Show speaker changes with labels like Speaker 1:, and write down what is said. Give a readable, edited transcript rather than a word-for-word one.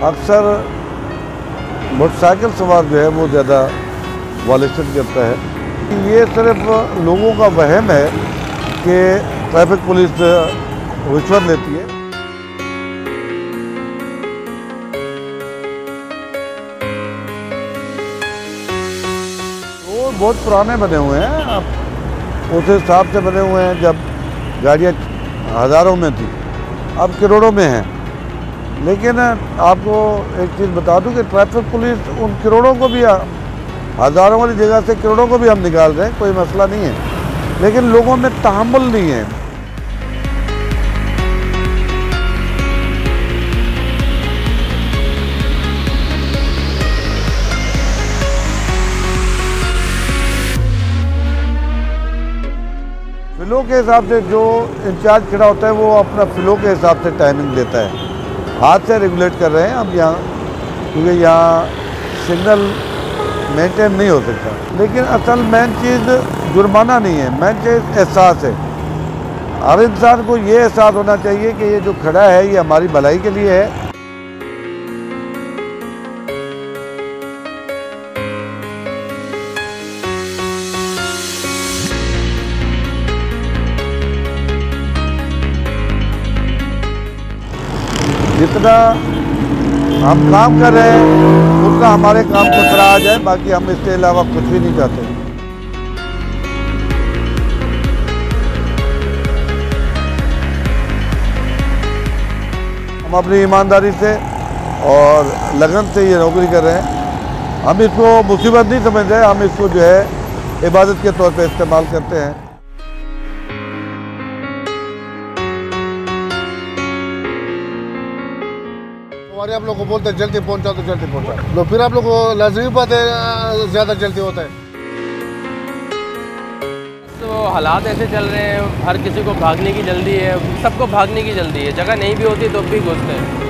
Speaker 1: अक्सर मोटरसाइकिल सवार जो है वो ज़्यादा वायलेशन करता है। ये सिर्फ लोगों का वहम है कि ट्रैफिक पुलिस रिश्वत लेती है। वो बहुत पुराने बने हुए हैं, अब उस हिसाब से बने हुए हैं जब गाड़ियाँ हज़ारों में थी, अब करोड़ों में हैं। लेकिन आपको एक चीज़ बता दूं कि ट्रैफिक पुलिस उन करोड़ों को भी, हज़ारों वाली जगह से करोड़ों को भी हम निकाल रहे हैं, कोई मसला नहीं है, लेकिन लोगों में तहम्मुल नहीं है। फ्लो के हिसाब से जो इंचार्ज खड़ा होता है वो अपना फ्लो के हिसाब से टाइमिंग देता है, हाथ से रेगुलेट कर रहे हैं अब यहाँ, क्योंकि यहाँ सिग्नल मेंटेन नहीं हो सकता। लेकिन असल मेन चीज़ जुर्माना नहीं है, मेन चीज़ एहसास है। हर इंसान को ये एहसास होना चाहिए कि ये जो खड़ा है ये हमारी भलाई के लिए है। जितना हम काम कर रहे हैं उतना हमारे काम को सराहा जाए, बाकी हम इसके अलावा कुछ भी नहीं चाहते। हम अपनी ईमानदारी से और लगन से ये नौकरी कर रहे हैं। हम इसको मुसीबत नहीं समझ रहे, हम इसको जो है इबादत के तौर पे इस्तेमाल करते हैं।
Speaker 2: हमारे आप लोग को बोलते हैं जल्दी पहुंचा तो जल्दी पहुंचा, तो फिर आप लोग को लाजमी बात है ज़्यादा जल्दी होता है।
Speaker 3: तो हालात ऐसे चल रहे हैं, हर किसी को भागने की जल्दी है, सबको भागने की जल्दी है, जगह नहीं भी होती तो भी घुसते हैं।